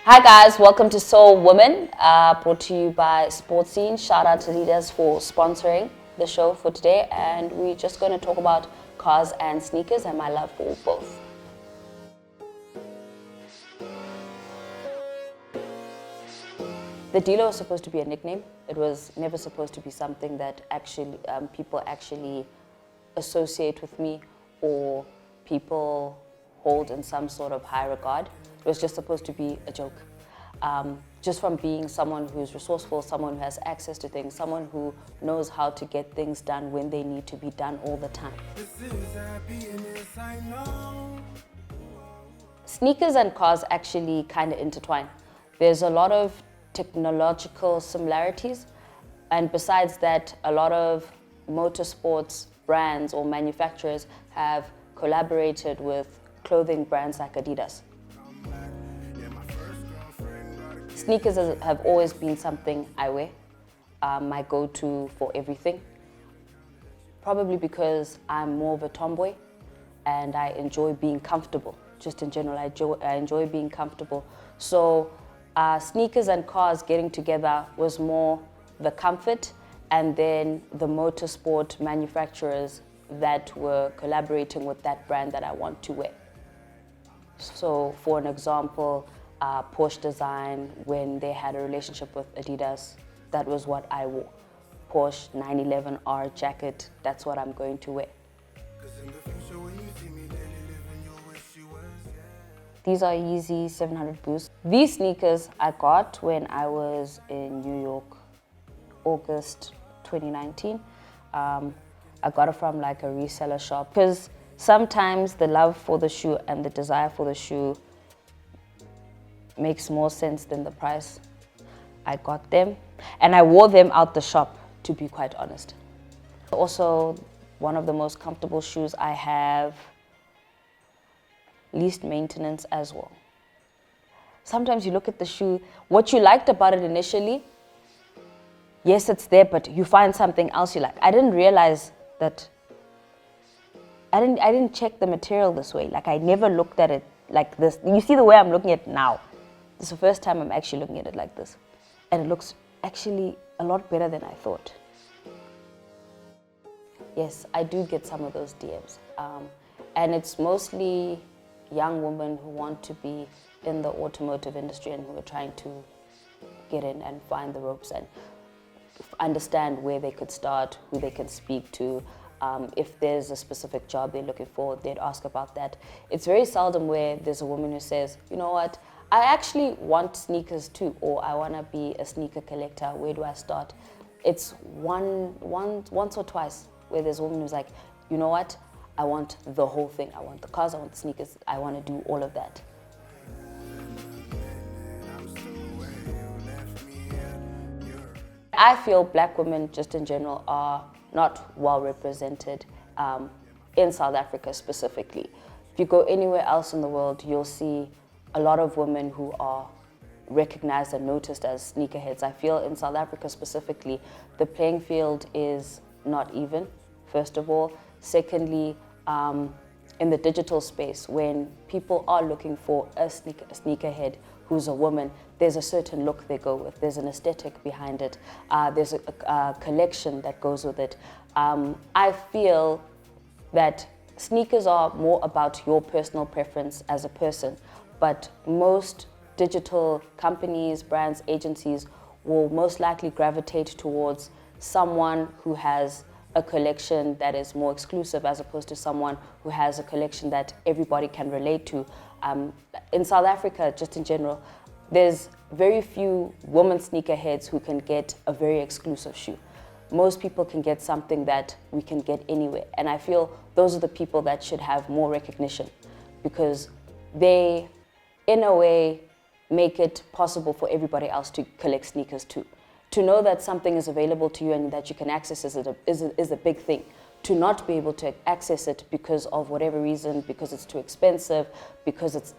Hi guys, welcome to Soul Woman, brought to you by Sports Scene. Shout out to Adidas for sponsoring the show for today, and we're just going to talk about cars and sneakers and my love for both. The dealer was supposed to be a nickname. It was never supposed to be something that actually people actually associate with me or people hold in some sort of high regard. It was just supposed to be a joke. Just from being someone who's resourceful, someone who has access to things, someone who knows how to get things done when they need to be done all the time. Sneakers and cars actually kind of intertwine. There's a lot of technological similarities, and besides that, a lot of motorsports brands or manufacturers have collaborated with clothing brands like Adidas. Sneakers have always been something I wear, my go-to for everything. Probably because I'm more of a tomboy and I enjoy being comfortable. Just in general, I enjoy being comfortable. So sneakers and cars getting together was more the comfort, and then the motorsport manufacturers that were collaborating with that brand that I want to wear. So for an example, Porsche Design, when they had a relationship with Adidas, that was what I wore. Porsche 911R jacket, that's what I'm going to wear. These are Yeezy 700 Boost. These sneakers I got when I was in New York, August 2019. I got it from like a reseller shop, because sometimes the love for the shoe and the desire for the shoe makes more sense than the price. I got them and I wore them out the shop, to be quite honest. Also, one of the most comfortable shoes I have, least maintenance as well. Sometimes you look at the shoe, what you liked about it initially, yes, it's there, but you find something else you like. I didn't realize that, I didn't check the material this way. Like, I never looked at it like this. You see the way I'm looking at it now. This is the first time I'm actually looking at it like this. And it looks actually a lot better than I thought. Yes, I do get some of those DMs. And it's mostly young women who want to be in the automotive industry and who are trying to get in and find the ropes and understand where they could start, who they can speak to. If there's a specific job they're looking for, they'd ask about that. It's very seldom where there's a woman who says, you know what, I actually want sneakers too, or I want to be a sneaker collector. Where do I start? It's once or twice where there's a woman who's like, you know what, I want the whole thing. I want the cars, I want the sneakers, I want to do all of that. I feel black women just in general are not well represented in South Africa specifically. If you go anywhere else in the world, you'll see a lot of women who are recognized and noticed as sneakerheads. I feel in South Africa specifically, the playing field is not even, first of all. Secondly, in the digital space, when people are looking for a sneakerhead who's a woman, there's a certain look they go with. There's an aesthetic behind it. There's a collection that goes with it. I feel that sneakers are more about your personal preference as a person, but most digital companies, brands, agencies will most likely gravitate towards someone who has a collection that is more exclusive as opposed to someone who has a collection that everybody can relate to. In South Africa, just in general, there's very few women sneakerheads who can get a very exclusive shoe. Most people can get something that we can get anywhere. And I feel those are the people that should have more recognition, because they, in a way, make it possible for everybody else to collect sneakers too. To know that something is available to you and that you can access it is a big thing. To not be able to access it because of whatever reason, because it's too expensive, because it's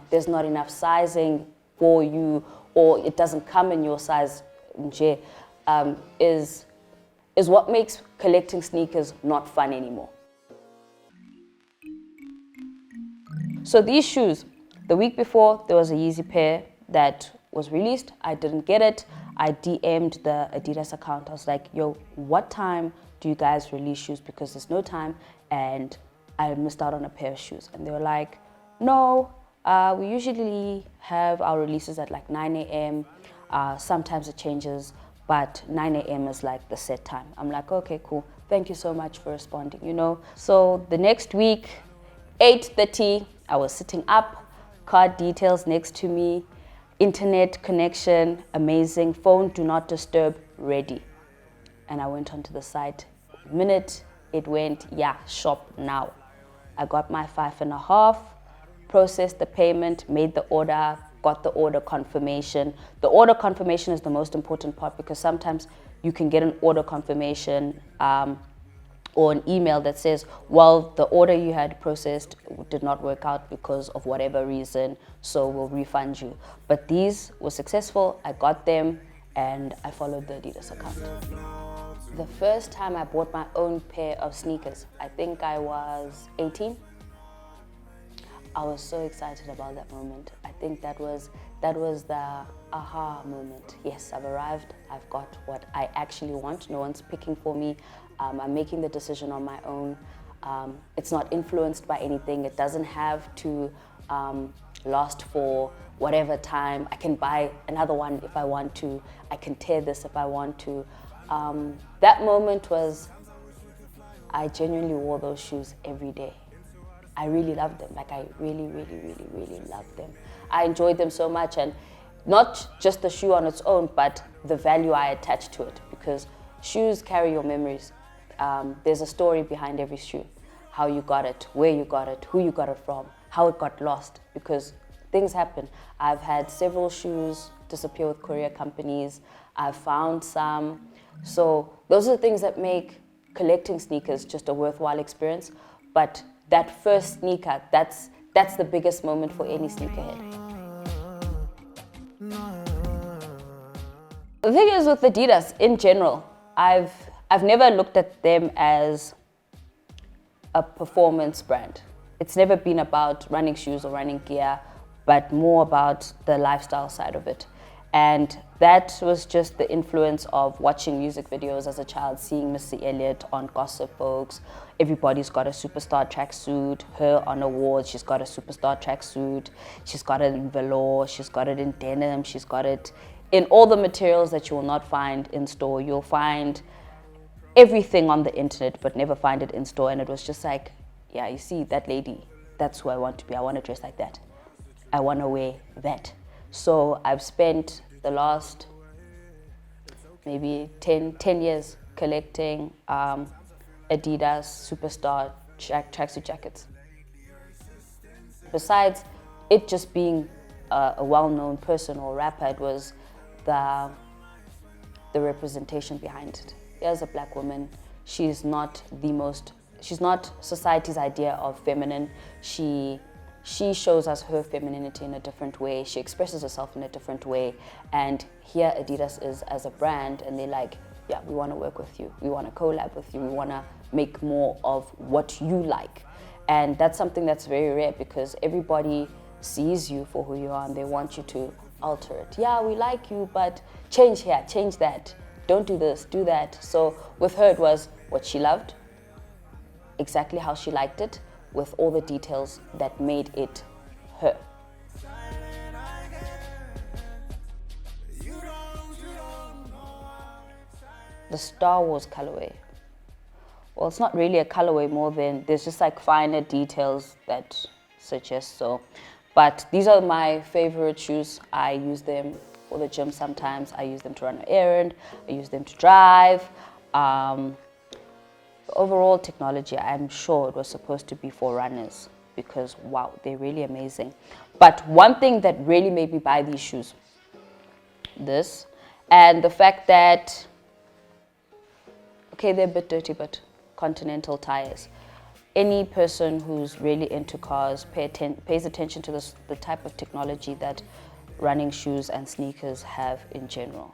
there's not enough sizing for you, or it doesn't come in your size, is what makes collecting sneakers not fun anymore. So these shoes, the week before there was a Yeezy pair that was released. I didn't get it. I DM'd the Adidas account. I was like, yo, what time do you guys release shoes? Because there's no time and I missed out on a pair of shoes. And they were like, no, we usually have our releases at like 9 a.m. Sometimes it changes, but 9 a.m. is like the set time. I'm like, okay, cool. Thank you so much for responding, you know. So the next week, 8:30, I was sitting up, card details next to me, internet connection, amazing, phone do not disturb, ready. And I went onto the site. The minute it went, yeah, shop now. I got my 5.5, processed the payment, made the order, got the order confirmation. The order confirmation is the most important part because sometimes you can get an order confirmation or an email that says, well, the order you had processed did not work out because of whatever reason, so we'll refund you. But these were successful, I got them, and I followed the Adidas account. The first time I bought my own pair of sneakers, I think I was 18. I was so excited about that moment. I think that was the aha moment. Yes, I've arrived, I've got what I actually want. No one's picking for me. I'm making the decision on my own. It's not influenced by anything. It doesn't have to last for whatever time. I can buy another one if I want to. I can tear this if I want to. That moment was, I genuinely wore those shoes every day. I really loved them. Like I really loved them. I enjoyed them so much, and not just the shoe on its own, but the value I attached to it, because shoes carry your memories. There's a story behind every shoe, how you got it, where you got it, who you got it from, how it got lost, because things happen. I've had several shoes disappear with courier companies. I've found some. So those are the things that make collecting sneakers just a worthwhile experience. But that first sneaker, that's the biggest moment for any sneakerhead. The thing is with Adidas in general, I've never looked at them as a performance brand. It's never been about running shoes or running gear, but more about the lifestyle side of it. And that was just the influence of watching music videos as a child, seeing Missy Elliott on Gossip Folks. Everybody's got a superstar tracksuit. Her on awards, she's got a superstar tracksuit. She's got it in velour, she's got it in denim, she's got it in all the materials that you will not find in store. You'll find everything on the internet, but never find it in store. And it was just like, yeah, you see, that lady, that's who I want to be. I want to dress like that. I want to wear that. So I've spent the last maybe 10 years collecting Adidas Superstar tracksuit jackets. Besides it just being a well-known person or rapper, it was the representation behind it. Here's a black woman. She's not society's idea of feminine. She shows us her femininity in a different way. She expresses herself in a different way. And here Adidas is as a brand, and they're like, yeah, we want to work with you. We want to collab with you. We want to make more of what you like. And that's something that's very rare, because everybody sees you for who you are and they want you to alter it. Yeah, we like you, but change here, change that. Don't do this, do that. So with her, it was what she loved, exactly how she liked it, with all the details that made it her. The Star Wars colorway. Well, it's not really a colorway, more than there's just like finer details that suggest so. But these are my favorite shoes. I use them for the gym sometimes. I use them to run an errand. I use them to drive. Overall technology, I'm sure it was supposed to be for runners, because wow, they're really amazing. But one thing that really made me buy these shoes, this, and the fact that, okay, they're a bit dirty, but Continental tires. Any person who's really into cars pays attention to the type of technology that running shoes and sneakers have in general.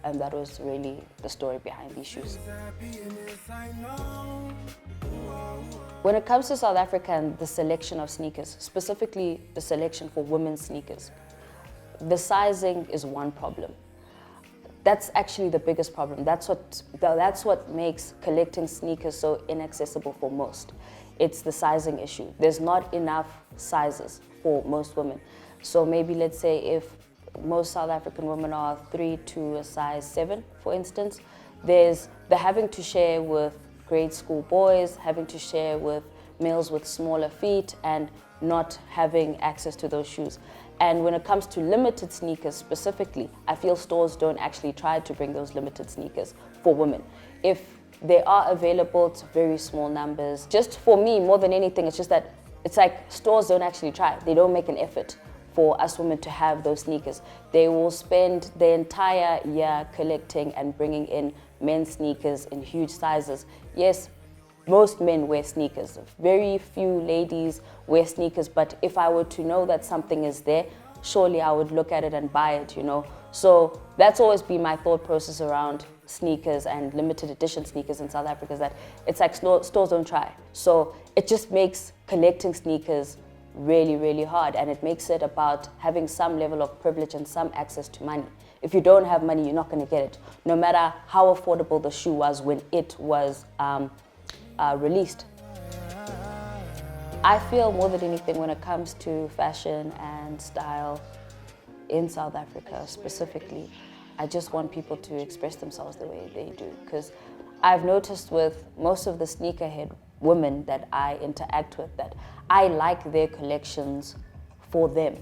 And that was really the story behind these shoes. When it comes to South Africa and the selection of sneakers, specifically the selection for women's sneakers, the sizing is one problem. That's actually the biggest problem. That's what makes collecting sneakers so inaccessible for most. It's the sizing issue. There's not enough sizes for most women. So maybe let's say if most South African women are 3 to a size 7, for instance, they're having to share with grade school boys, having to share with males with smaller feet, and not having access to those shoes. And when it comes to limited sneakers specifically, I feel stores don't actually try to bring those limited sneakers for women. If they are available, it's very small numbers. Just for me, more than anything, it's just that it's like stores don't actually try. They don't make an effort for us women to have those sneakers. They will spend the entire year collecting and bringing in men's sneakers in huge sizes. Yes, most men wear sneakers. Very few ladies wear sneakers, but if I were to know that something is there, surely I would look at it and buy it, you know? So that's always been my thought process around sneakers and limited edition sneakers in South Africa, is that it's like stores don't try. So it just makes collecting sneakers really, really hard, and it makes it about having some level of privilege and some access to money. If you don't have money, you're not going to get it, no matter how affordable the shoe was when it was released. I feel more than anything, when it comes to fashion and style in South Africa specifically, I just want people to express themselves the way they do, because I've noticed with most of the sneakerhead women that I interact with that I like their collections for them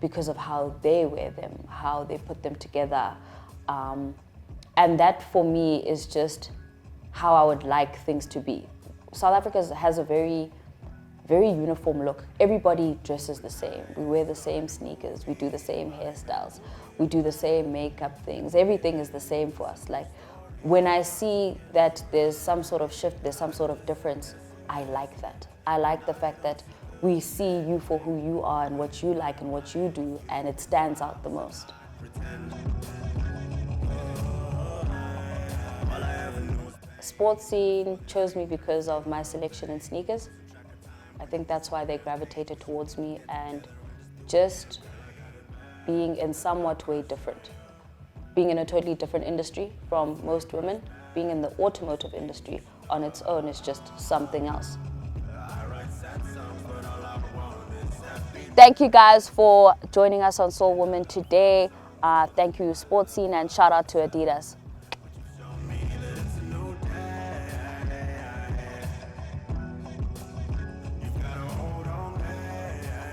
because of how they wear them, how they put them together. And that for me is just how I would like things to be. South Africa has a very uniform look. Everybody dresses the same. We wear the same sneakers. We do the same hairstyles. We do the same makeup things. Everything is the same for us. Like, when I see that there's some sort of shift, there's some sort of difference, I like that. I like the fact that we see you for who you are and what you like and what you do, and it stands out the most. Sports scene chose me because of my selection in sneakers. I think that's why they gravitated towards me, and just being in somewhat way different. Being in a totally different industry from most women, being in the automotive industry on its own is just something else. Thank you guys for joining us on Soul Woman today. Thank you, Sports Scene, and shout out to Adidas.